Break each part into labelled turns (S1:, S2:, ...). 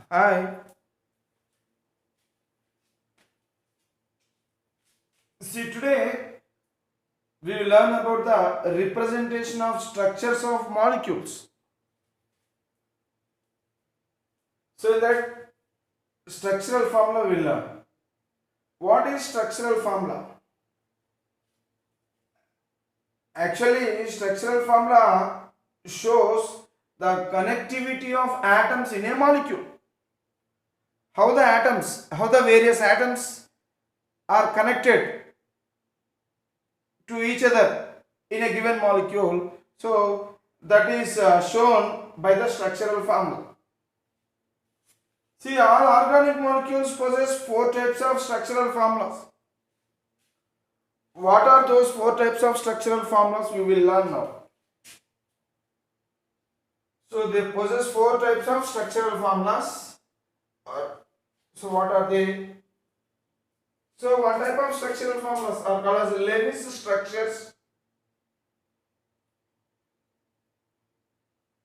S1: Hi. See, today we will learn about the representation of structures of molecules. So, in that structural formula, we will learn. What is structural formula? Actually, structural formula shows the connectivity of atoms in a molecule. How the various atoms are connected to each other in a given molecule. So, that is shown by the structural formula. See, all organic molecules possess four types of structural formulas. What are those four types of structural formulas? We will learn now. So, they possess four types of structural formulas. So, what are they? So, one type of structural formulas are called as Lewis structures.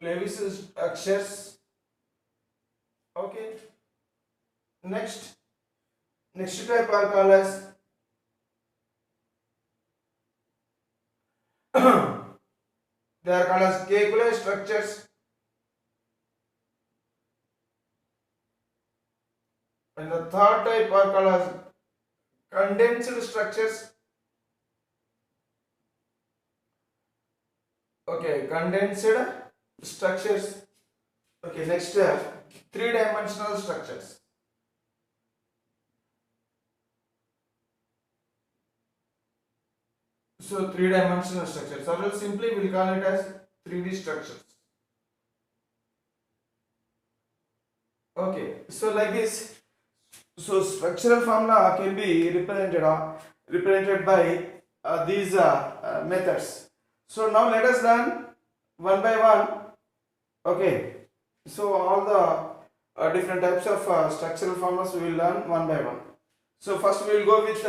S1: Lewis structures. Okay. Next type are called as they are called as Kekulé structures. And the third type are called as condensed structures. Okay, condensed structures. Okay, next three-dimensional structures. So three-dimensional structures, or else simply we'll call it as 3D structures. Okay, so like this. So structural formula can be represented by these methods. So now let us learn one by one. Okay, so all the different types of structural formulas we will learn one by one. So first we will go with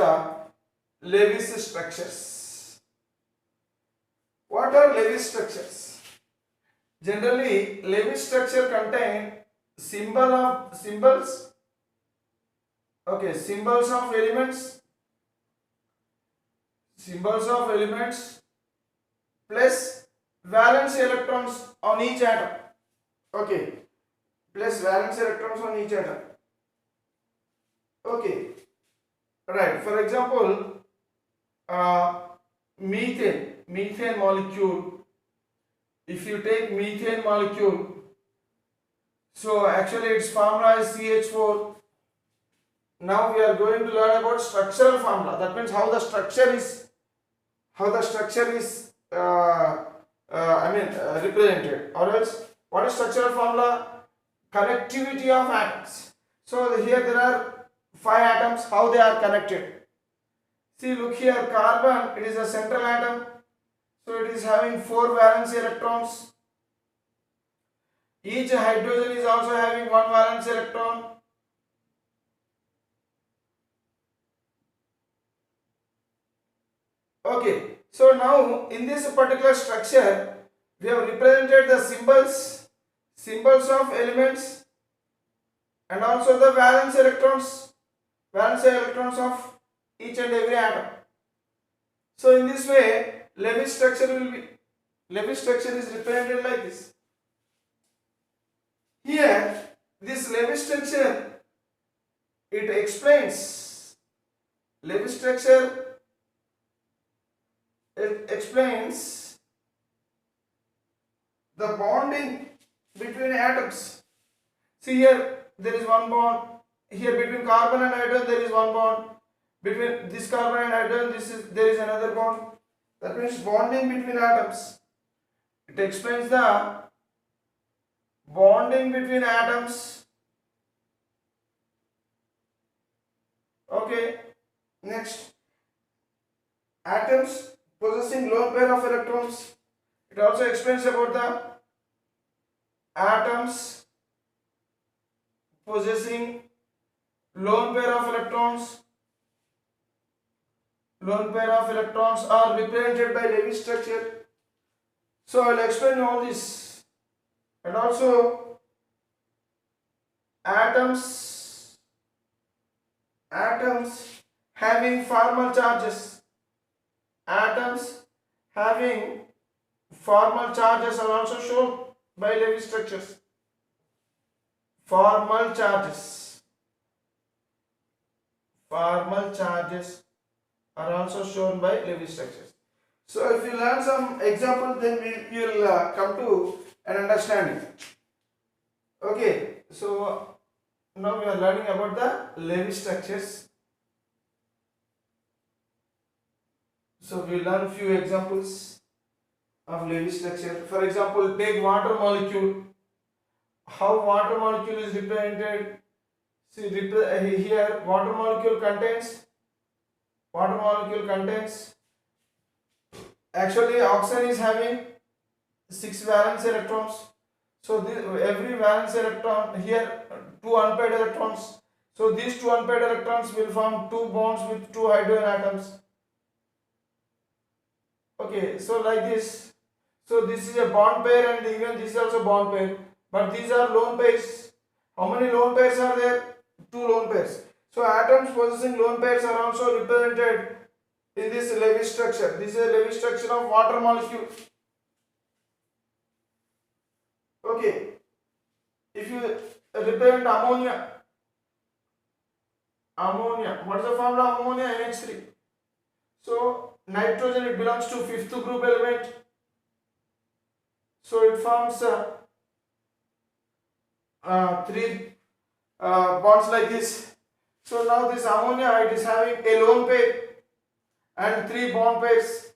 S1: Lewis structures. What are Lewis structures? Generally, Lewis structure contain symbols. Okay, symbols of elements plus valence electrons on each atom. Okay, plus valence electrons on each atom. Okay, right. For example, methane molecule. If you take methane molecule, so actually its formula is CH4. Now we are going to learn about structural formula. That means how the structure is represented. Or else, what is structural formula? Connectivity of atoms. So here there are 5 atoms. How they are connected? See, look here. Carbon. It is a central atom. So it is having 4 valence electrons. Each hydrogen is also having 1 valence electron. Okay, so now in this particular structure, we have represented the symbols of elements and also the valence electrons of each and every atom. So in this way, Lewis structure is represented like this. Here, this Lewis structure, it explains Lewis structure. It explains the bonding between atoms. See here, there is one bond. Here between carbon and hydrogen there is one bond. Between this carbon and hydrogen there is another bond. That means bonding between atoms. It explains the bonding between atoms. Okay. Next, atoms possessing lone pair of electrons. It also explains about the atoms possessing lone pair of electrons. Lone pair of electrons are represented by Lewis structure. So I will explain all this. And also atoms having formal charges. Atoms having formal charges are also shown by Lewis structures. Formal charges. Formal charges are also shown by Lewis structures. So if you learn some example, then you will come to an understanding. Okay, so now we are learning about the Lewis structures. So we learn few examples of Lewis structure. For example, take water molecule. How water molecule is represented? See here, water molecule contains. Actually, oxygen is having 6 valence electrons. So every valence electron here 2 unpaired electrons. So these 2 unpaired electrons will form 2 bonds with 2 hydrogen atoms. Okay, so like this. So this is a bond pair and even this is also bond pair. But these are lone pairs. How many lone pairs are there? 2 lone pairs. So atoms possessing lone pairs are also represented in this Lewis structure. This is a Lewis structure of water molecule. Okay. If you represent ammonia, what is the formula of ammonia? NH3. So nitrogen, it belongs to 5th group element. So it forms 3 bonds like this. So now this ammonia, it is having a lone pair and 3 bond pairs.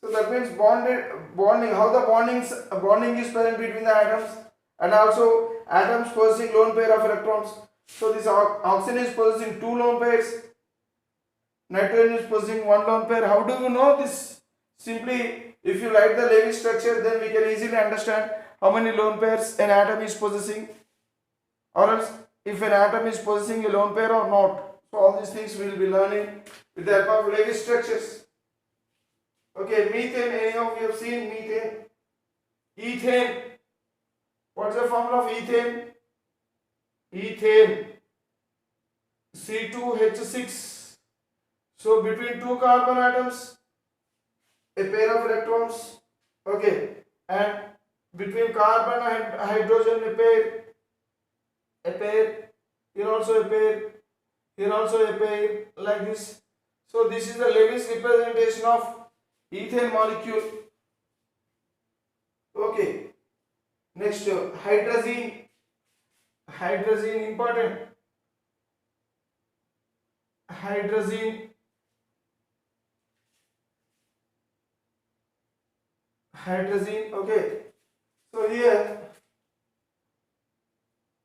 S1: So that means bonding. How the bonding is present between the atoms, and also atoms possessing lone pair of electrons. So this oxygen is possessing 2 lone pairs. Nitrogen is possessing 1 lone pair. How do you know this? Simply, if you write the Lewis structure, then we can easily understand how many lone pairs an atom is possessing, or else if an atom is possessing a lone pair or not. So all these things we will be learning with the help of Lewis structures. Okay, methane. Any of you have seen methane? Ethane. What's the formula of ethane? Ethane. C2H6. So between 2 carbon atoms, a pair of electrons. Okay, and between carbon and hydrogen, a pair. Here also a pair. Here also a pair, like this. So this is the Lewis representation of ethane molecule. Okay. Next, hydrazine. Hydrazine, important. Hydrazine. Okay. So here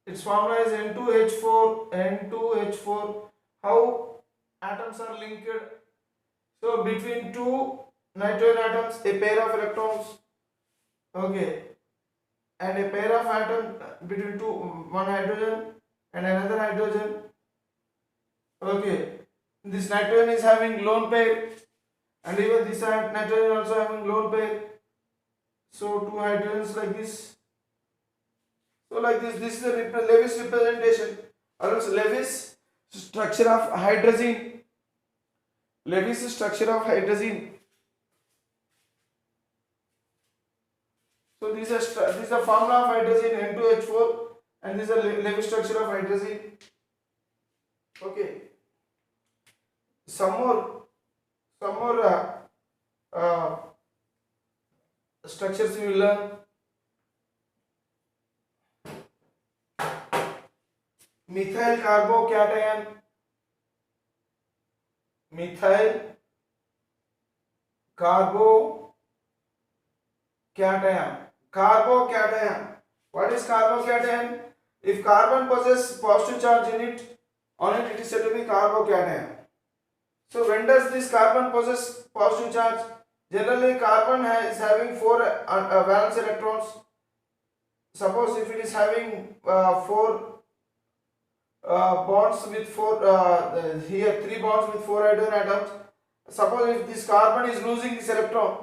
S1: its formula is N2H4. How atoms are linked? So between 2 nitrogen atoms, a pair of electrons. Okay, and a pair of atoms between 1 hydrogen and another hydrogen. Okay, this nitrogen is having lone pair, and even this nitrogen also having lone pair. So 2 hydrogens like this. So like this is the Lewis representation, or else Lewis structure of hydrazine. Lewis structure of hydrazine. So this is the formula of hydrazine, N2H4, and this is the Lewis structure of hydrazine. Okay. Some more structures you will learn. Methyl carbocation. Methyl carbocation. Carbocation. What is carbocation? If carbon possesses positive charge in it, on it is said to be carbocation. So when does this carbon possess positive charge? Generally, carbon is having 4 valence electrons. Suppose if it is having 4 bonds with 4 here 3 bonds with 4 hydrogen atoms. Suppose if this carbon is losing this electron,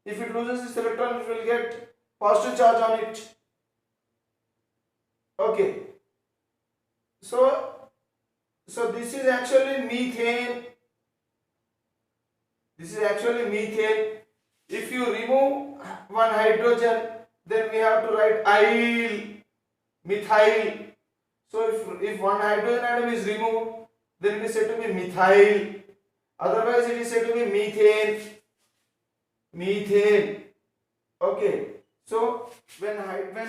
S1: if it loses this electron, it will get positive charge on it. Okay. So this is actually methane. This is actually methane. If you remove one hydrogen, then we have to write "-yle", methyl. So if one hydrogen atom is removed, then it is said to be methyl. Otherwise, it is said to be methane. Methane. Okay. So when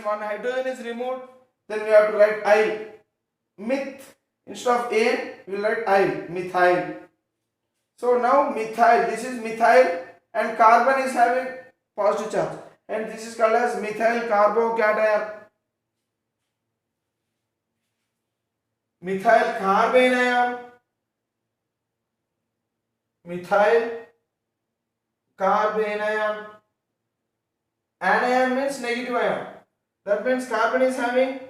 S1: one hydrogen is removed, then we have to write "-yle". Meth, instead of "-an", we will write "-yle", methyl. So now methyl, this is methyl, and carbon is having positive charge, and this is called as methyl carbocation. Methyl carbanion. Methyl carbanion. Anion means negative ion. That means carbon is having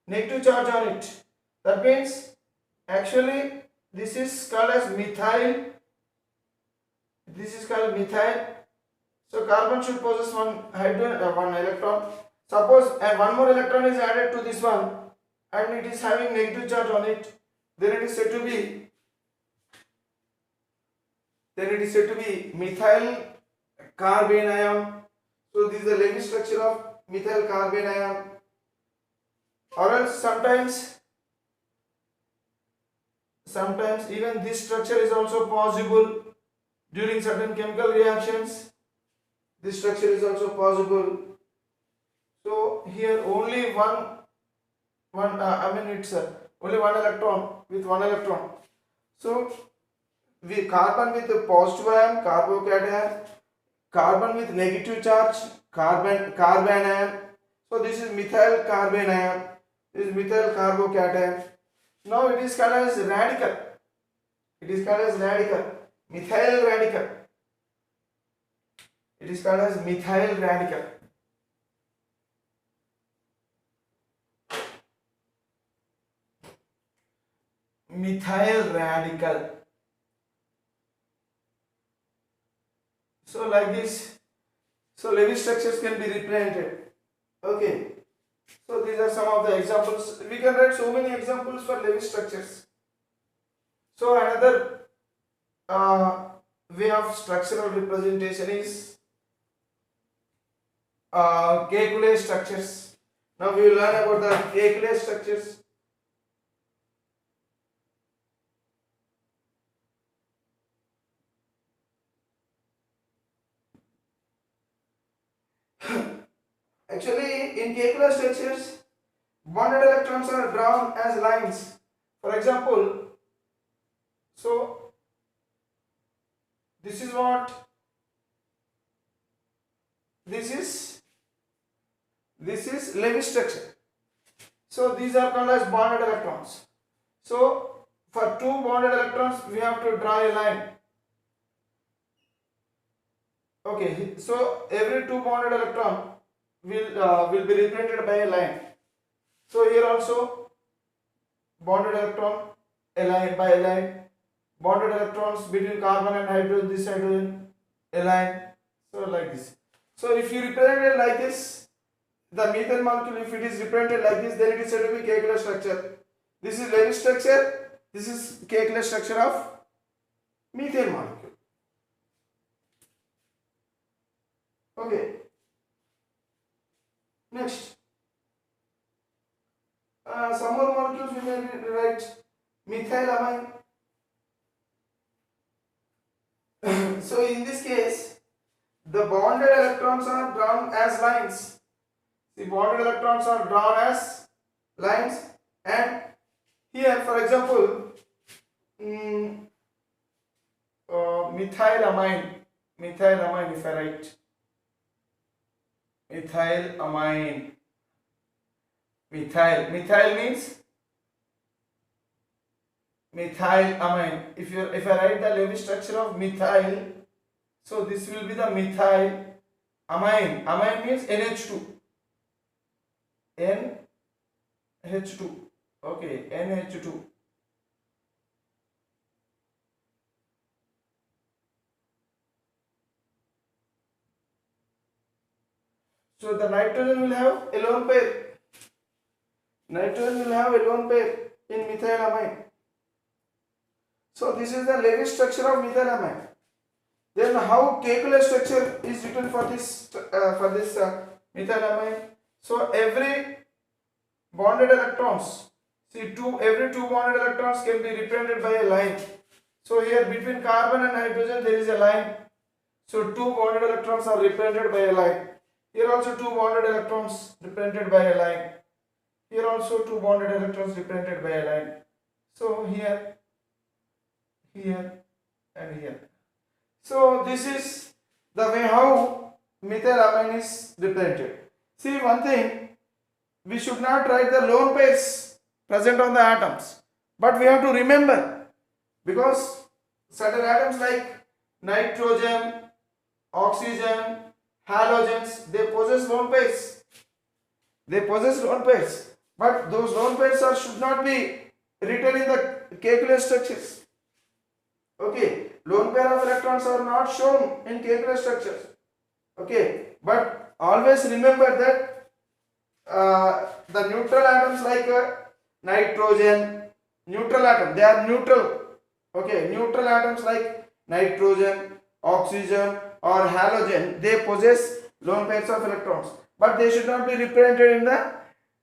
S1: negative charge on it. That means actually this is called as methyl. This is called methyl. So carbon should possess one hydrogen, one electron. Suppose one more electron is added to this one, and it is having negative charge on it. Then it is said to be methyl carbanion. So this is the Lewis structure of methyl carbanion. Or else sometimes even this structure is also possible during certain chemical reactions. This structure is also possible. So here only it's only one electron with one electron. So we carbon with the positive ion, carbocation, carbon with negative charge, carbanion. So this is methyl carbanion. This is methyl carbocation. Now it is called as radical. It is called as radical. Methyl radical. It is called as methyl radical. Methyl radical. So like this. So Lewis structures can be represented. Okay. So these are some of the examples. We can write so many examples for Lewis structures. So another way of structural representation is Kekulé structures. Now we will learn about the Kekulé structures. Actually, in Kekulé structures, bonded electrons are drawn as lines. For example, so this is what this is Lewis structure. So these are called as bonded electrons. So for two bonded electrons, we have to draw a line. Okay, so every two bonded electron will be represented by a line. So here also bonded electron, a line by a line. Bonded electrons between carbon and hydrogen, this hydrogen, a line. So like this. So if you represent it like this, the methane molecule, if it is represented like this, then it is said to be Kekulé structure. This is Lewis structure. This is Kekulé structure of methane molecule. Okay. Next, some more molecules we may write methylamine. So in this case, the bonded electrons are drawn as lines. The bonded electrons are drawn as lines, and here, for example, methylamine. Methylamine, if I write methylamine. Methyl means methylamine. If I write the Lewis structure of methyl, so this will be the methyl amine. Amine means NH2. NH2. Okay, NH2. So the nitrogen will have a lone pair. Nitrogen will have a lone pair. in methylamine. So this is the Lewis structure of methylamine. Then how Kekulé structure is written for this methylamine? So every bonded electrons, see every two bonded electrons can be represented by a line. So here between carbon and hydrogen there is a line. So two bonded electrons are represented by a line. Here also two bonded electrons represented by a line. Here also two bonded electrons represented by a line. So here, and here. So this is the way how methylamine is represented. See one thing, we should not write the lone pairs present on the atoms, but we have to remember, because certain atoms like nitrogen, oxygen, halogens, they possess lone pairs. But those lone pairs should not be written in the Kekulé structures. Okay, lone pair of electrons are not shown in Kekulé structures. Okay, but always remember that the neutral atoms like nitrogen, neutral atom, they are neutral. Okay, neutral atoms like nitrogen, oxygen or halogen, they possess lone pairs of electrons, but they should not be represented in the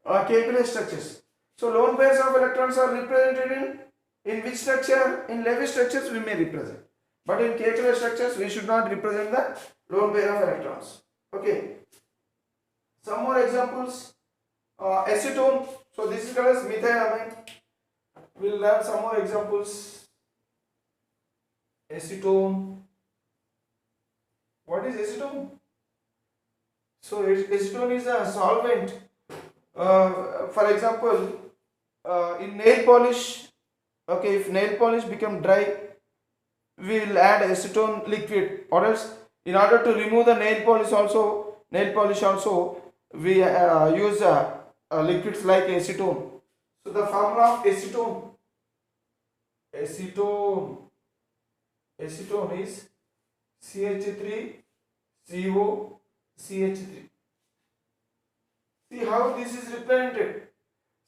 S1: Kekulé structures. So lone pairs of electrons are represented in which structure? In Lewis structures we may represent, but in Kekulé structures we should not represent the lone pair of electrons. Okay, some more examples. Acetone, so this is called as methylamine. We will learn some more examples. Acetone. What is acetone? So acetone is a solvent. For example, in nail polish, okay, if nail polish become dry, we will add acetone liquid, or else in order to remove the nail polish also we use liquids like acetone. So the formula of acetone is CH3COCH3. See how this is represented.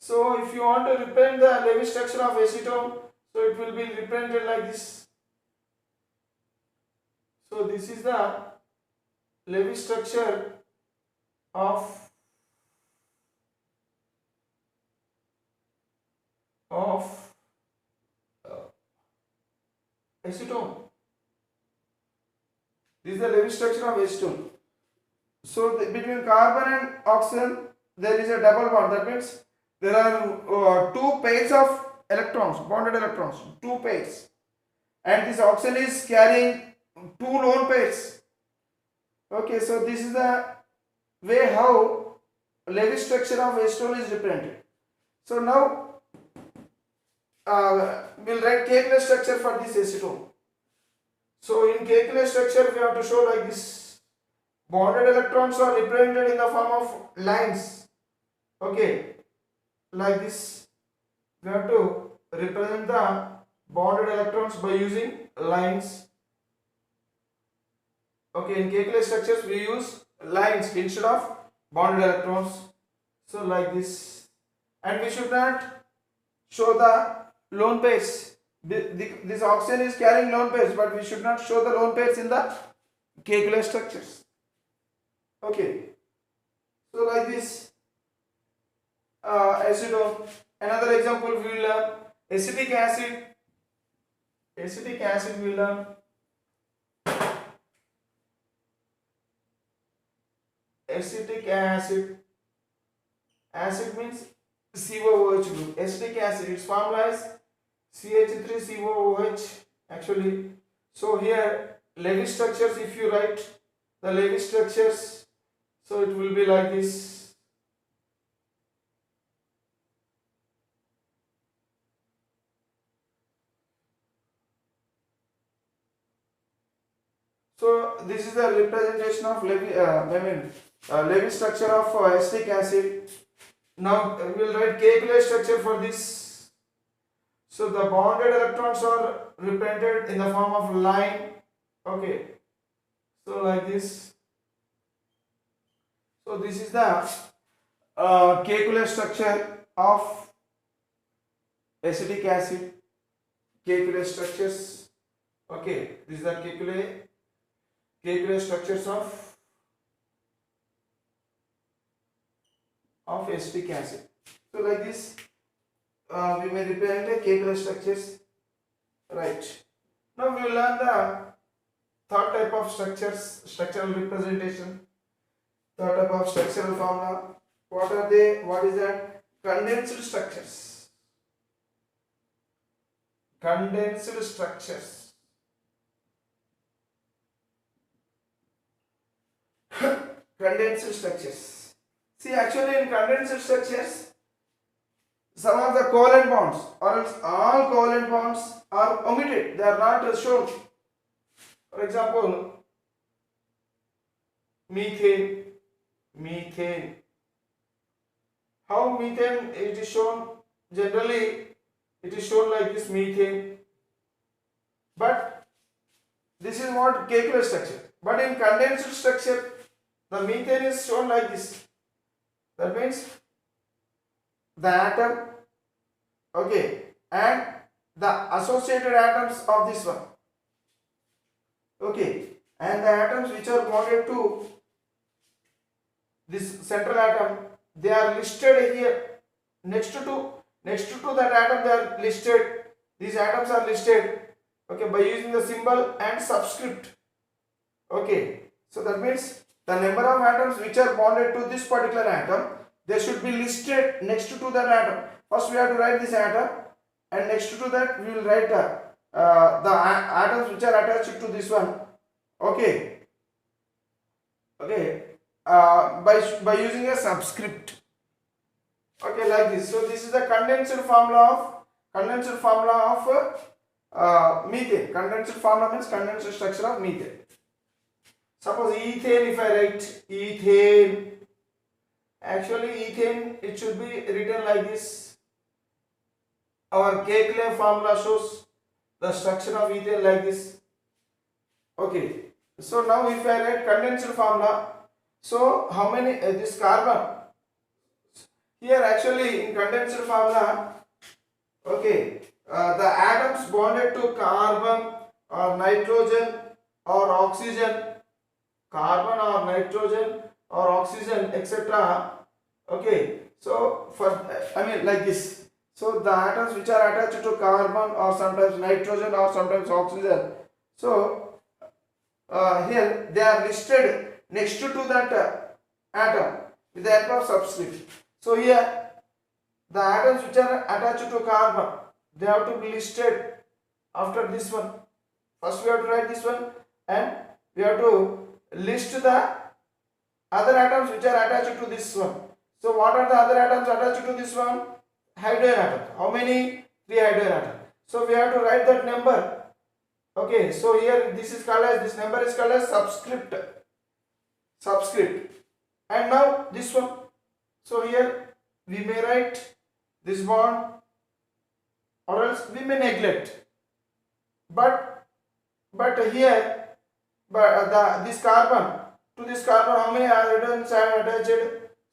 S1: So if you want to represent the Lewis structure of acetone, so it will be represented like this. So this is the Lewis structure of acetone. This is the Lewis structure of acetone. So between carbon and oxygen there is a double bond. That means there are two pairs of electrons, bonded electrons, two pairs, and this oxygen is carrying two lone pairs. Okay, so this is the way how Lewis structure of acetone is represented. So now we'll write Kekulé structure for this acetone. So in Kekulé structure we have to show like this. Bonded electrons are represented in the form of lines. Okay, like this. We have to represent the bonded electrons by using lines. Okay, in Kekulé structures we use lines instead of bonded electrons. So like this, and we should not show the lone pairs. This oxygen is carrying lone pairs, but we should not show the lone pairs in the Kekulé structures. Okay, so like this, acetone. Another example we will learn acetic acid. Acetic acid we will learn. Acetic acid. Acid means COOH group. Acetic acid, its formula is CH3COOH actually. So here Lewis structures, if you write the Lewis structures, so it will be like this. So this is the representation of Lewis structure of acetic acid. Now we will write Kekulé structure for this. So the bonded electrons are represented in the form of line. Okay, so like this. So this is the Kekulé structure of acetic acid, Kcalase structures. Okay, these are Kcalase structures of acetic acid. So like this, we may represent Kcalase structures. Right. Now we will learn the third type of structural representation. Third type of structural formula. What are they? What is that? Condensed structures. Condensed structures. Condensed structures. See, actually in condensed structures, some of the covalent bonds or else all covalent bonds are omitted. They are not shown. For example, methane. Methane. How methane it is shown? Generally, it is shown like this, methane. But this is what Kcalase structure. But in condensed structure, the methane is shown like this. That means the atom, okay, and the associated atoms of this one, okay, and the atoms which are bonded to this central atom, they are listed here. Next to that atom, they are listed. These atoms are listed, okay, by using the symbol and subscript. Okay, so that means the number of atoms which are bonded to this particular atom, they should be listed next to that atom. First we have to write this atom, and next to that we will write the atoms which are attached to this one. Okay, okay, by using a subscript. Okay, like this. So this is the condensed formula of methane. Condensed formula means condensed structure of methane. Suppose ethane, if I write ethane, actually ethane, it should be written like this. Our Kcalase formula shows the structure of ethane like this. Okay, so now if I write condensed formula, so how many this carbon here, actually in condensed formula, okay, the atoms bonded to carbon or nitrogen or oxygen, carbon or nitrogen or oxygen, etc. Okay, so for like this. So the atoms which are attached to carbon or sometimes nitrogen or sometimes oxygen, so here they are listed next to that atom with the help of subscript. So here the atoms which are attached to carbon, they have to be listed after this one. First we have to write this one, and we have to list the other atoms which are attached to this one. So what are the other atoms attached to this one? Hydrogen atom. How many? 3 hydrogen atoms. So we have to write that number. Okay, so here this number is called as subscript. And now this one. So here we may write this bond, or else we may neglect. But here, this carbon, to this carbon, how many hydrogens are attached?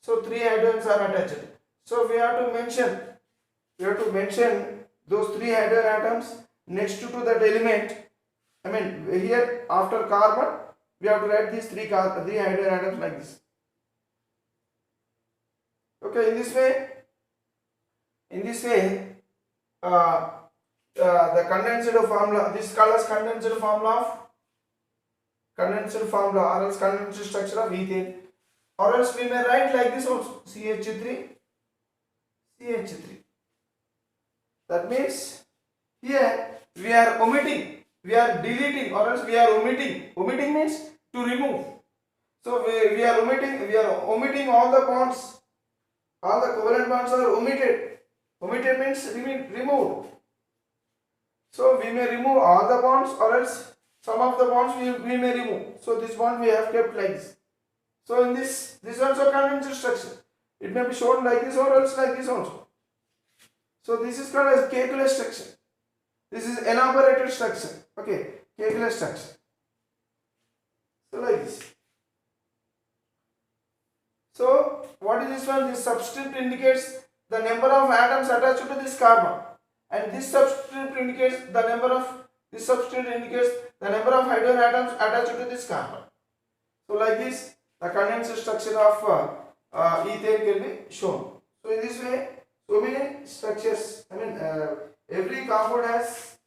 S1: So 3 hydrogens are attached. So we have to mention those 3 hydrogen atoms next to that element. Here after carbon, we have to write these 3 hydrogen atoms like this. Okay, in this way, the condensed formula, this is called as condensed formula, or else condensed structure of ethane, or else we may write like this also, CH3. That means here we are omitting, we are deleting, or else we are omitting. Omitting means to remove. So we are omitting all the bonds. All the covalent bonds are omitted. Omitted means removed. So we may remove all the bonds, or else some of the bonds we may remove. So this bond we have kept like this. So in this also condensed structure. It may be shown like this or else like this also. So this is called as Kcalase structure. This is elaborated structure. Okay, Kcalase structure. So like this. So what is this one? This subscript indicates the number of atoms attached to this carbon. and this substitute indicates the number of hydrogen atoms attached to this carbon. So like this, the condensed structure of ethane can be shown. So in this way, so many structures. Every compound has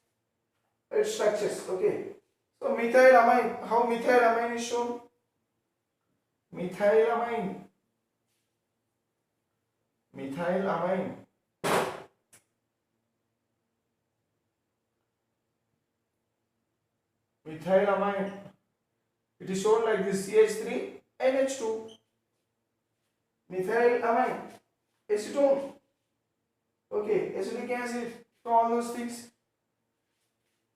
S1: its structures. Okay. So methylamine. How methylamine is shown? Methylamine. Methylamine. Methylamine. It is shown like this: CH3NH2. Methylamine. Acetone. Okay, acetic acid. So all those things.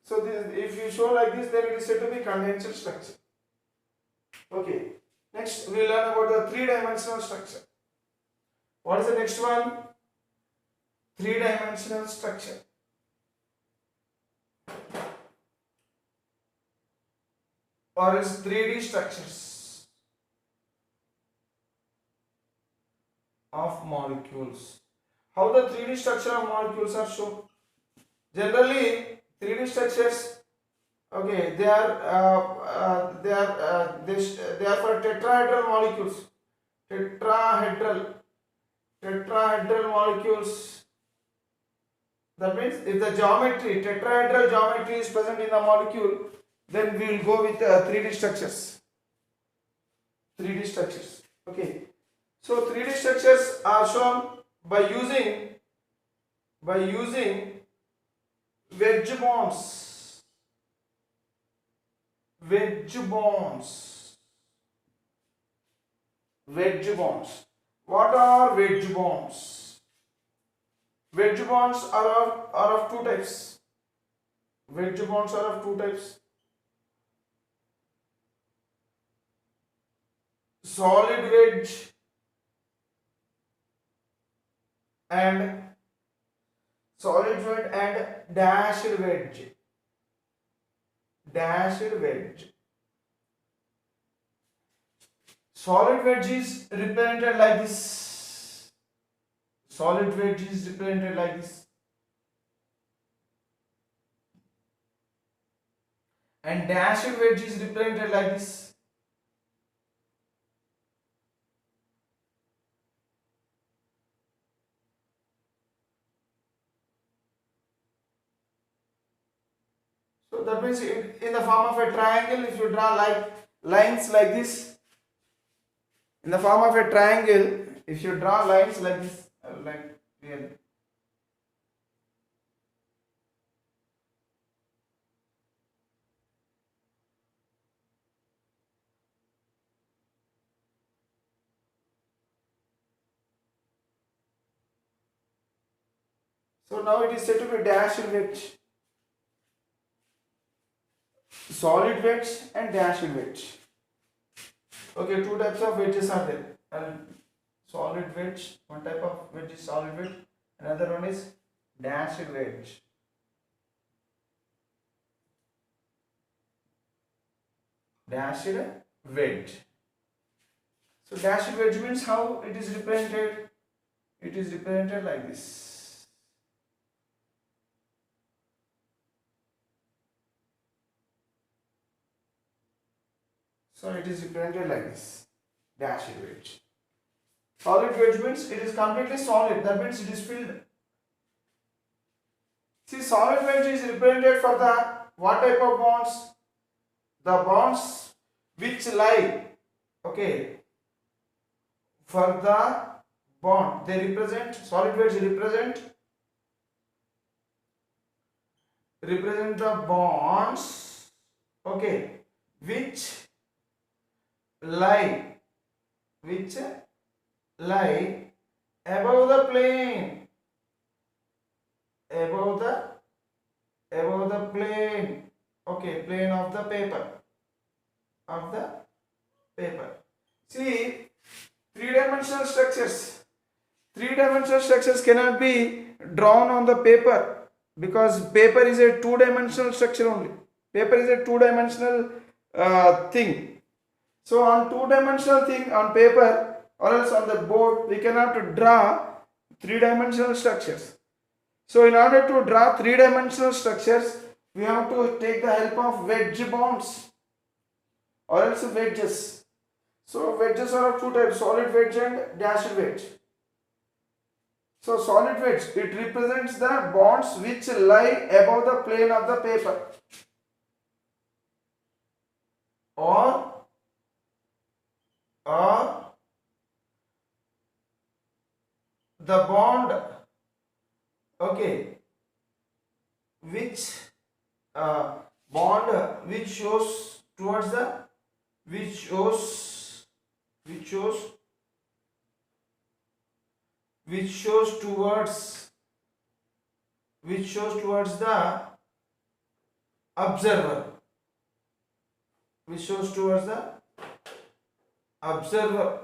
S1: So this, if you show like this, then it is said to be condensed structure. Okay. Next, we will learn about the three-dimensional structure. What is the next one? Three-dimensional structure. Or is 3D structures of molecules. How the 3D structure of molecules are shown? Generally, 3D structures, okay, they are for tetrahedral molecules. Tetrahedral molecules. That means if the tetrahedral geometry is present in the molecule, then we will go with 3D structures. 3D structures. Okay. So 3D structures are shown by using wedge bonds. Wedge bonds. Wedge bonds. What are wedge bonds? Wedge bonds are of two types. Wedge bonds are of two types. Solid wedge and dashed wedge. Dashed wedge. Solid wedge is represented like this. Solid wedge is represented like this. And dashed wedge is represented like this. So that means in the form of a triangle, if you draw like lines like this, in the form of a triangle, if you draw lines like this, like here. So now it is said to be dashed wedge. Solid wedge and dashed wedge. Okay, two types of wedges are there. Solid wedge, one type of wedge is solid wedge, another one is dashed wedge. Dashed wedge. So dashed wedge means how it is represented? It is represented like this. So it is represented like this. Dashed wedge. Solid wedge means it is completely solid. That means it is filled. See, solid wedge is represented for the what type of bonds? The bonds which lie, okay, for the bond. They represent, solid wedge represent the bonds, okay, which lie above the plane, okay, plane of the paper. See, three-dimensional structures cannot be drawn on the paper because paper is a two-dimensional structure only. Paper is a two-dimensional thing. So on two-dimensional thing on paper or else on the board, we cannot draw three-dimensional structures. So in order to draw three-dimensional structures, we have to take the help of wedge bonds or else wedges. So wedges are of two types, solid wedge and dashed wedge. So solid wedge, it represents the bonds which lie above the plane of the paper, or the bond, okay, which bond which shows towards the which shows towards the observer, which shows towards the observer,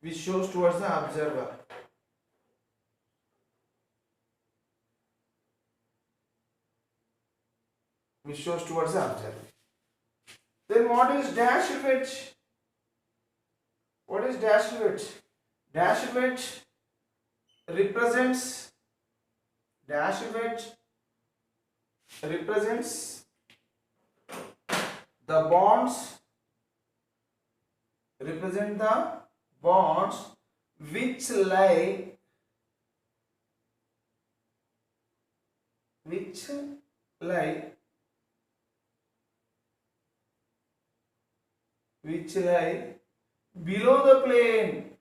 S1: which shows towards the observer. Which shows towards the observer. Then what is dashed wedge? What is dashed wedge? Dashed wedge represents the bonds, represent the bonds which lie below the plane,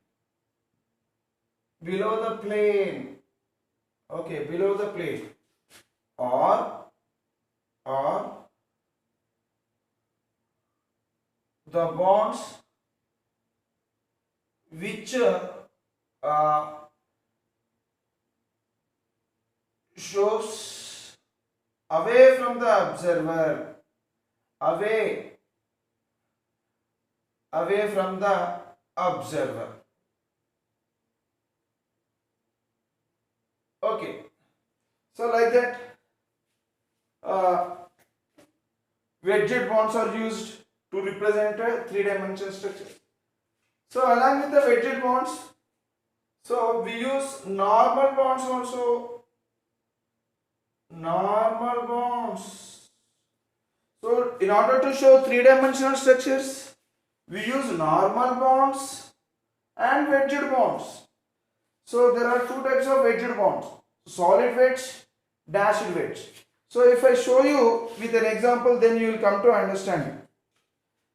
S1: okay, below the plane, or the bonds which shows away from the observer, away from the observer. Okay, so like that, wedged bonds are used to represent a three-dimensional structure. So along with the wedged bonds, so we use normal bonds also. Normal bonds. So in order to show three-dimensional structures, we use normal bonds and wedged bonds. So there are two types of wedged bonds: solid wedge, dashed wedge. So if I show you with an example, then you will come to understand it.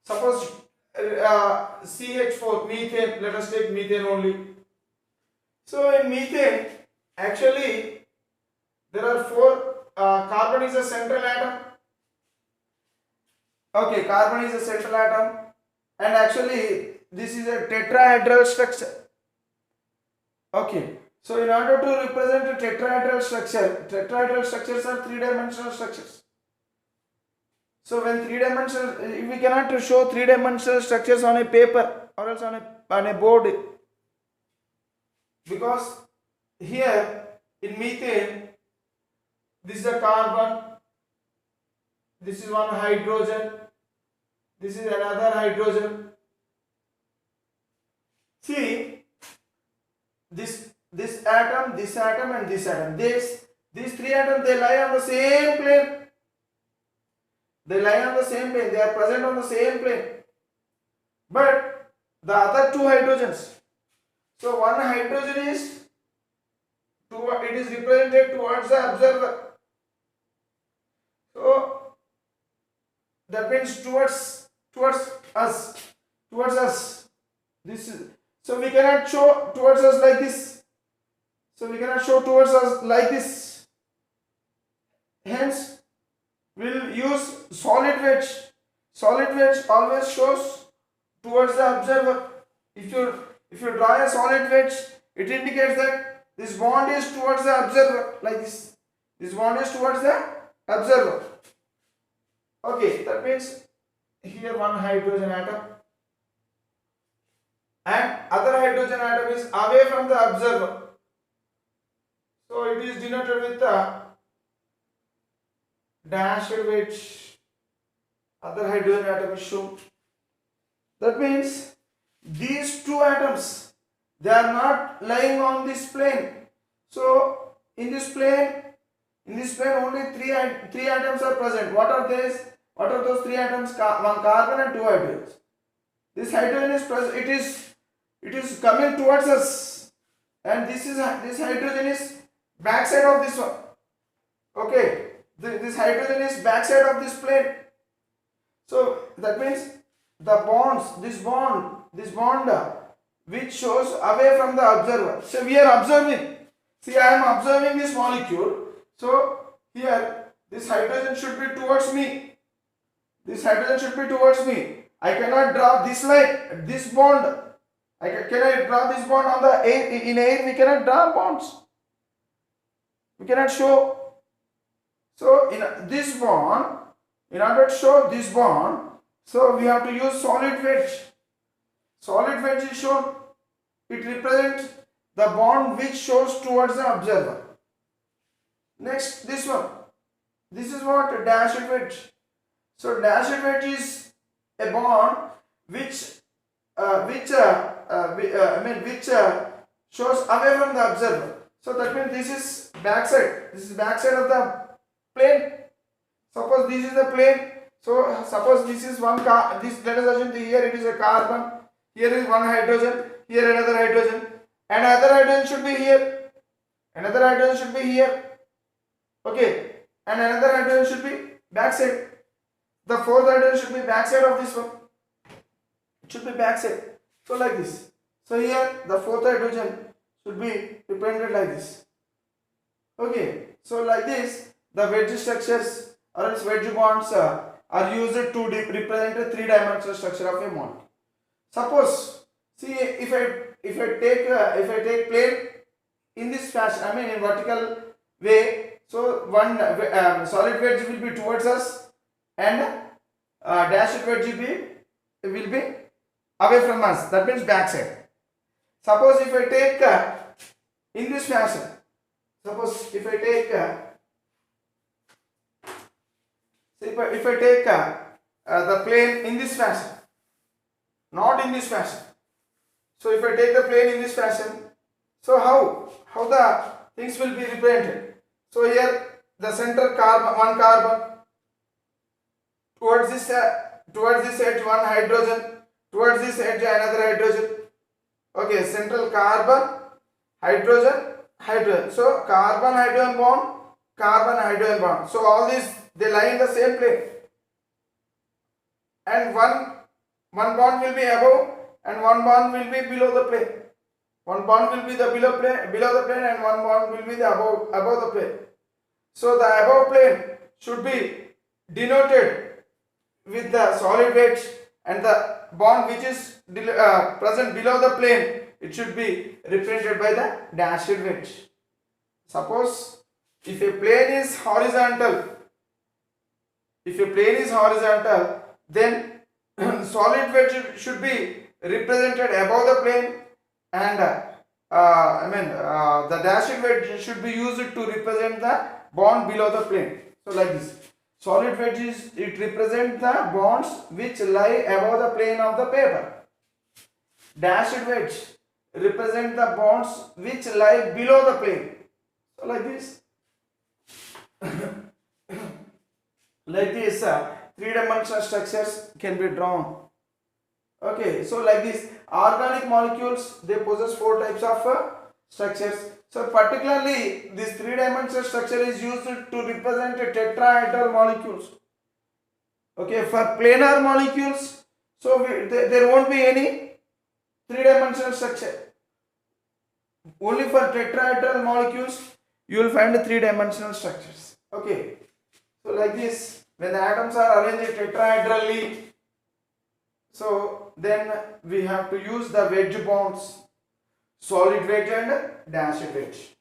S1: Suppose CH4, methane, let us take methane only. So in methane, actually there are four, carbon is a central atom. Okay, carbon is a central atom, and actually this is a tetrahedral structure. Okay, so in order to represent a tetrahedral tetrahedral structures are three-dimensional structures. So when three-dimensional, we cannot show three-dimensional structures on a paper or else on a board, because here in methane, this is a carbon, this is one hydrogen, this is another hydrogen. See, this atom, and this atom, these three atoms, they lie on the same plane. They are present on the same plane. But the other two hydrogens, so one hydrogen is represented towards the observer. So that means towards us. This is, so we cannot show towards us like this. Hence, we will use solid wedge. Solid wedge always shows towards the observer. If you draw a solid wedge, it indicates that this bond is towards the observer, like this. This bond is towards the observer. Okay, that means here one hydrogen atom and other hydrogen atom is away from the observer. So it is denoted with the dashed wedge. Other hydrogen atom is shown. That means these two atoms, they are not lying on this plane. So in this plane, only three atoms are present. What are these? What are those three atoms? One carbon and two hydrogens. This hydrogen is present. It is coming towards us, and this hydrogen is backside of this one. Okay, this hydrogen is backside of this plane. So that means the bonds, this bond which shows away from the observer. So we are observing. See, I am observing this molecule. So here this hydrogen should be towards me. This hydrogen should be towards me. I cannot draw this line, this bond. Can I draw this bond on the air? In air we cannot draw bonds. We cannot show. So in this bond, in order to show this bond, so we have to use solid wedge. Solid wedge is shown. It represents the bond which shows towards the observer. Next, this one. This is what? Dashed wedge. So dashed wedge is a bond which shows away from the observer. So that means this is backside. This is backside of the plane. Suppose this is the plane. So suppose this is one car. This, let us assume here it is a carbon. Here is one hydrogen. Here another hydrogen. Another hydrogen should be here. Another hydrogen should be here. Okay. And another hydrogen should be backside. The fourth hydrogen should be backside of this one. It should be backside. So like this. So here the fourth hydrogen should be represented like this. Okay. So like this, the wedge structures or its wedge bonds are used to represent a three-dimensional structure of a molecule. Suppose, see, if I take plane in this fashion, I mean in vertical way, so one solid wedge will be towards us and dashed wedge will be away from us. That means backside. Suppose if I take in this fashion, suppose if I take the plane in this fashion, not in this fashion. So if I take the plane in this fashion, so how the things will be represented? So here the center carbon, one carbon, towards this edge one hydrogen, towards this edge another hydrogen. Okay, central carbon, hydrogen, hydrogen. So carbon hydrogen bond, carbon hydrogen bond. So all these, they lie in the same plane, and one bond will be above and one bond will be below the plane. One bond will be the below the plane, and one bond will be the above the plane. So the above plane should be denoted with the solid wedge, and the bond which is present below the plane, it should be represented by the dashed wedge. Suppose if a plane is horizontal, then solid wedge should be represented above the plane, and the dashed wedge should be used to represent the bond below the plane. So like this, solid wedge it represents the bonds which lie above the plane of the paper. Dashed wedge represent the bonds which lie below the plane. So like this. Like this, three-dimensional structures can be drawn. Okay, so like this, organic molecules, they possess four types of structures. So particularly this three-dimensional structure is used to represent tetrahedral molecules. Okay, for planar molecules, so there won't be any three-dimensional structure. Only for tetrahedral molecules you will find three-dimensional structures. Okay, so like this, when the atoms are arranged tetrahedrally, so then we have to use the wedge bonds, solid wedge and dashed wedge.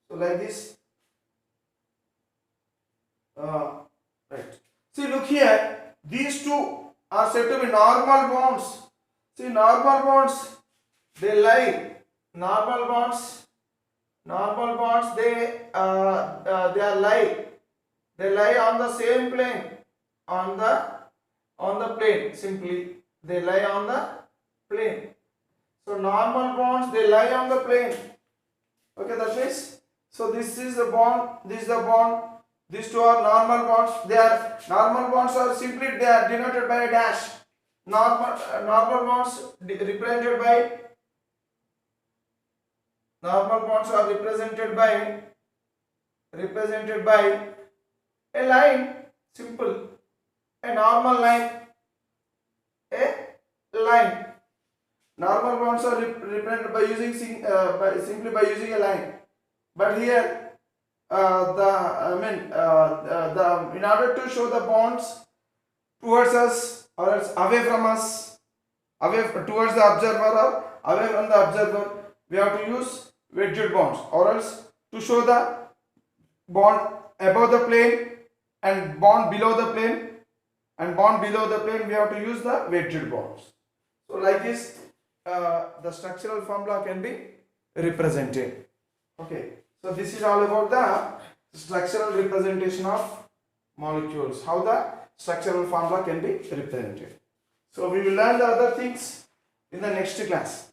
S1: So like this. Right. See, look here. These two are said to be normal bonds. See, normal bonds, they lie. Normal bonds, they lie on the same plane, on the plane. Simply, they lie on the plane. So normal bonds, they lie on the plane. Okay, that means So this is the bond, this is the bond. These two are normal bonds. They are normal bonds are simply they are denoted by a dash. Normal bonds represented by normal bonds are represented by a line. Simple. A normal line. A line. Normal bonds are represented by using simply by using a line. But here in order to show the bonds towards us or else away from us, towards the observer or away from the observer, we have to use wedged bonds, or else to show the bond above the plane and bond below the plane we have to use the wedged bonds. So like this the structural formula can be represented. Okay, so this is all about the structural representation of molecules, how the structural formula can be represented. So we will learn the other things in the next class.